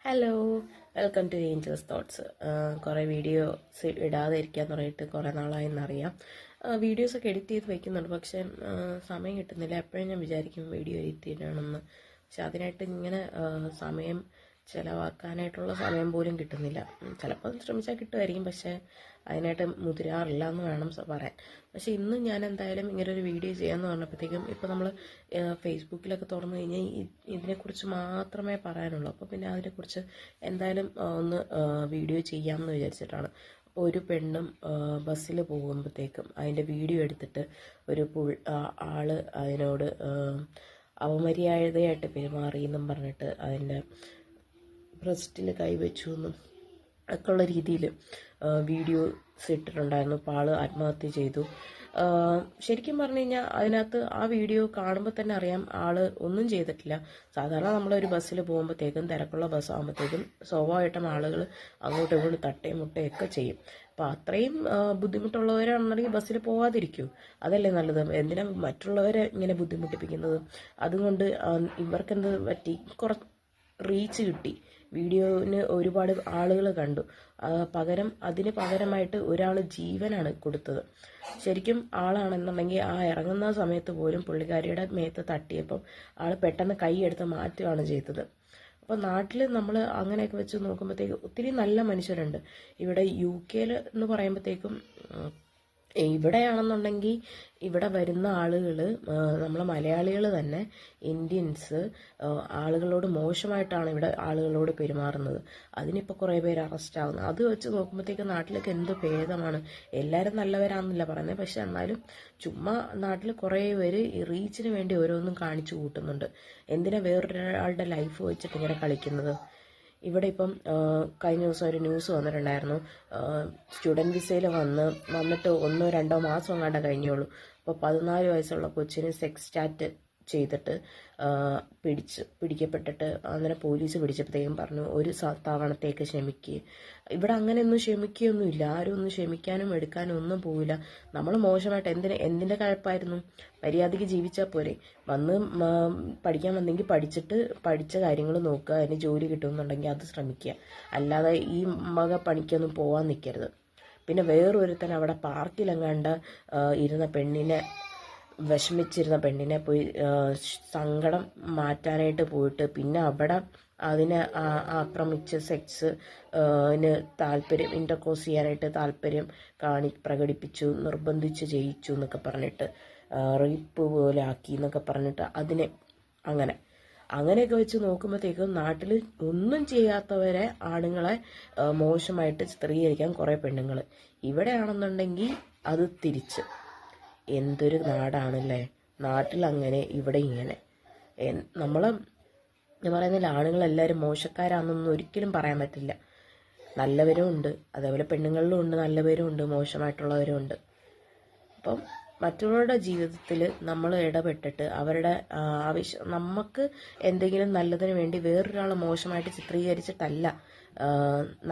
Hello, welcome to angels thoughts. കുറേ videos ഇടാതെ ഇരിക്കാൻ തുടങ്ങിയിട്ട് കുറേ നാളായെന്നറിയാം. വീഡിയോസൊക്കെ എഡിറ്റ് ചെയ്ത് വയ്ക്കുന്നുണ്ട്, പക്ഷേ സമയം കിട്ടുന്നില്ല. എപ്പോഴും ഞാൻ വിചാരിക്കും വീഡിയോ എഡിറ്റ് ചെയ്യണമെന്ന്, പക്ഷെ അതിനായിട്ട് ഇങ്ങനെ സമയം ചിലവാക്കാനായിട്ടുള്ള സമയം പോലും കിട്ടുന്നില്ല. ചിലപ്പോൾ ശ്രമിച്ചാൽ കിട്ടുമായിരിക്കും, പക്ഷേ അതിനായിട്ട് മുതിരാറില്ല എന്ന് വേണം പറയാൻ. പക്ഷേ ഇന്ന് ഞാൻ എന്തായാലും ഇങ്ങനൊരു വീഡിയോ ചെയ്യാമെന്ന് പറഞ്ഞപ്പോഴത്തേക്കും ഇപ്പോൾ നമ്മൾ ഫേസ്ബുക്കിലൊക്കെ തുറന്നു കഴിഞ്ഞാൽ ഇതിനെക്കുറിച്ച് മാത്രമേ പറയാനുള്ളൂ. അപ്പോൾ പിന്നെ അതിനെക്കുറിച്ച് എന്തായാലും ഒന്ന് വീഡിയോ ചെയ്യാമെന്ന് വിചാരിച്ചിട്ടാണ്. ഒരു പെണ്ണും ബസ്സിൽ പോകുമ്പോഴത്തേക്കും അതിൻ്റെ വീഡിയോ എടുത്തിട്ട് ഒരു ആള് അതിനോട് അപമര്യാദയായിട്ട് പെരുമാറിയെന്നും പറഞ്ഞിട്ട് അതിൻ്റെ ബ്രസ്റ്റിൽ കൈവച്ചു എന്നും ഒക്കെയുള്ള രീതിയിൽ വീഡിയോസ് ഇട്ടിട്ടുണ്ടായിരുന്നു. അപ്പോൾ ആൾ ആത്മഹത്യ ചെയ്തു. ശരിക്കും പറഞ്ഞു കഴിഞ്ഞാൽ അതിനകത്ത് ആ വീഡിയോ കാണുമ്പോൾ തന്നെ അറിയാം ആൾ ഒന്നും ചെയ്തിട്ടില്ല. സാധാരണ നമ്മളൊരു ബസ്സിൽ പോകുമ്പോഴത്തേക്കും തിരക്കുള്ള ബസ് ആകുമ്പോഴത്തേക്കും സ്വാഭാവികമായിട്ടും ആളുകൾ അങ്ങോട്ടും ഇങ്ങോട്ടും തട്ടയും മുട്ടയൊക്കെ ചെയ്യും. അപ്പോൾ അത്രയും ബുദ്ധിമുട്ടുള്ളവരാണെന്നുണ്ടെങ്കിൽ ബസ്സിൽ പോവാതിരിക്കൂ, അതല്ലേ നല്ലത്. എന്തിനാ മറ്റുള്ളവരെ ഇങ്ങനെ ബുദ്ധിമുട്ടിപ്പിക്കുന്നത്? അതുകൊണ്ട് ഇവർക്കെന്ത് പറ്റി? റീച്ച് കിട്ടി, വീഡിയോന് ഒരുപാട് ആളുകൾ കണ്ടു. അതിന് പകരമായിട്ട് ഒരാൾ ജീവനാണ് കൊടുത്തത്. ശരിക്കും ആളാണെന്നുണ്ടെങ്കിൽ ആ ഇറങ്ങുന്ന സമയത്ത് പോലും പുള്ളിക്കാരിയുടെ മേത്ത് തട്ടിയപ്പം ആൾ പെട്ടെന്ന് കൈയെടുത്ത് മാറ്റുകയാണ് ചെയ്തത്. അപ്പോൾ നാട്ടിൽ നമ്മൾ അങ്ങനെയൊക്കെ വെച്ച് നോക്കുമ്പോഴത്തേക്കും ഒത്തിരി നല്ല മനുഷ്യരുണ്ട്. ഇവിടെ UK എന്ന് പറയുമ്പോഴത്തേക്കും ഇവിടെയാണെന്നുണ്ടെങ്കിൽ ഇവിടെ വരുന്ന ആളുകൾ നമ്മൾ മലയാളികൾ തന്നെ, ഇന്ത്യൻസ് ആളുകളോട് മോശമായിട്ടാണ് ഇവിടെ ആളുകളോട് പെരുമാറുന്നത്. അതിനിപ്പോൾ കുറേ പേര് അറസ്റ്റ് ആകുന്നു. അത് വെച്ച് നോക്കുമ്പോഴത്തേക്ക് നാട്ടിലേക്ക് എന്ത് ഭേദമാണ്. എല്ലാവരും നല്ലവരാണെന്നില്ല പറയുന്നത്, പക്ഷെ എന്നാലും ചുമ്മാ നാട്ടിൽ കുറേ പേര് ഈ റീച്ചിന് വേണ്ടി ഓരോന്നും കാണിച്ചു കൂട്ടുന്നുണ്ട്. എന്തിനാ വേറൊരാളുടെ ലൈഫ് വെച്ചിട്ട് ഇങ്ങനെ കളിക്കുന്നത്? ഇവിടെ ഇപ്പം കഴിഞ്ഞ ദിവസം ഒരു ന്യൂസ് വന്നിട്ടുണ്ടായിരുന്നു. സ്റ്റുഡൻറ് വിസയിൽ വന്നിട്ട് 1-2 മാസം എങ്ങാണ്ട് കഴിഞ്ഞുള്ളൂ. അപ്പോൾ 14 വയസ്സുള്ള കൊച്ചിന് സെക്സ് ചാറ്റ് ചെയ്തിട്ട് പിടിക്കപ്പെട്ടിട്ട് അങ്ങനെ പോലീസ് പിടിച്ചപ്പോഴത്തേക്കും പറഞ്ഞു ഒരു തവണത്തേക്ക് ക്ഷമിക്കുക. ഇവിടെ അങ്ങനെയൊന്നും ക്ഷമിക്കുകയൊന്നുമില്ല. ആരും ഒന്നും ക്ഷമിക്കാനും എടുക്കാനും ഒന്നും പോവില്ല. നമ്മൾ മോശമായിട്ട് എന്തിൻ്റെ കഴപ്പായിരുന്നു? മര്യാദയ്ക്ക് ജീവിച്ചാൽ പോരെ. പഠിക്കാൻ വന്നെങ്കിൽ പഠിച്ച കാര്യങ്ങൾ നോക്കുക, അതിന് ജോലി കിട്ടുമെന്നുണ്ടെങ്കിൽ അത് ശ്രമിക്കുക. അല്ലാതെ ഈ പണിക്കൊന്നും പോകാൻ നിൽക്കരുത്. പിന്നെ വേറൊരുത്തൻ അവിടെ പാർക്കിലെങ്ങാണ്ട് വിഷമിച്ചിരുന്ന പെണ്ണിനെ പോയി സങ്കടം മാറ്റാനായിട്ട് പോയിട്ട് പിന്നെ അവിടെ അതിനെ ആക്രമിച്ച് താല്പര്യം ഇന്റർകോഴ്സ് ചെയ്യാനായിട്ട് താല്പര്യം പ്രകടിപ്പിച്ചു, നിർബന്ധിച്ച് ചെയ്യിച്ചു എന്നൊക്കെ പറഞ്ഞിട്ട് റേപ്പ് പോലെ ആക്കി എന്നൊക്കെ പറഞ്ഞിട്ട് അങ്ങനെയൊക്കെ വെച്ച് നോക്കുമ്പോഴത്തേക്കും നാട്ടിൽ ഒന്നും ചെയ്യാത്തവരെ ആണുങ്ങളെ മോശമായിട്ട് ചിത്രീകരിക്കാൻ കുറേ പെണ്ണുങ്ങൾ. ഇവിടെയാണെന്നുണ്ടെങ്കിൽ അത് തിരിച്ച്. എന്തൊരു നാടാണല്ലേ. നാട്ടിൽ അങ്ങനെ, ഇവിടെ ഇങ്ങനെ. ഞാൻ പറയുന്നില്ല ആണുങ്ങളെല്ലാവരും മോശക്കാരാണെന്നൊന്നും ഒരിക്കലും പറയാൻ പറ്റില്ല. നല്ലവരും ഉണ്ട്, അതേപോലെ പെണ്ണുങ്ങളിലും ഉണ്ട്, നല്ലവരും ഉണ്ട്, മോശമായിട്ടുള്ളവരും ഉണ്ട്. അപ്പം മറ്റുള്ളവരുടെ ജീവിതത്തിൽ നമ്മൾ ഇടപെട്ടിട്ട് അവരുടെ നമുക്ക് എന്തെങ്കിലും നല്ലതിന് വേണ്ടി വേറൊരാളെ മോശമായിട്ട് ചിത്രീകരിച്ചിട്ടല്ല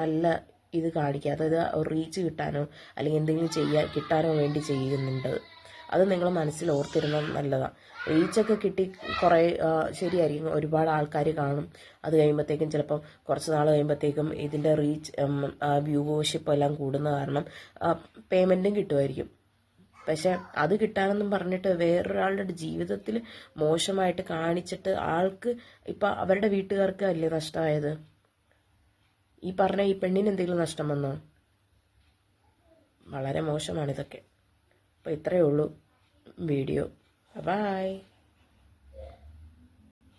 നല്ല ഇത് കാണിക്കുക. അതായത് റീച്ച് കിട്ടാനോ അല്ലെങ്കിൽ എന്തെങ്കിലും കിട്ടാനോ വേണ്ടി ചെയ്യുന്നുണ്ട്. അത് നിങ്ങൾ മനസ്സിൽ ഓർത്തിരുന്നത് നല്ലതാണ്. റീച്ചൊക്കെ കിട്ടി കുറേ ശരിയായിരിക്കും, ഒരുപാട് ആൾക്കാർ കാണും. അത് കഴിയുമ്പോഴത്തേക്കും ചിലപ്പം കുറച്ച് നാൾ കഴിയുമ്പോഴത്തേക്കും ഇതിൻ്റെ റീച്ച് വ്യൂവർഷിപ്പ് എല്ലാം കൂടുന്ന കാരണം പേയ്മെൻറ്റും കിട്ടുമായിരിക്കും. പക്ഷെ അത് കിട്ടാനെന്നും പറഞ്ഞിട്ട് വേറൊരാളുടെ ജീവിതത്തിൽ മോശമായിട്ട് കാണിച്ചിട്ട് ആൾക്ക് ഇപ്പം അവരുടെ വീട്ടുകാർക്ക് അല്ലേ നഷ്ടമായത്? ഈ പെണ്ണിന് എന്തെങ്കിലും നഷ്ടം വന്നോ? വളരെ മോശമാണിതൊക്കെ. അപ്പോൾ ഇത്രയേ ഉള്ളൂ വീഡിയോ. ബൈ.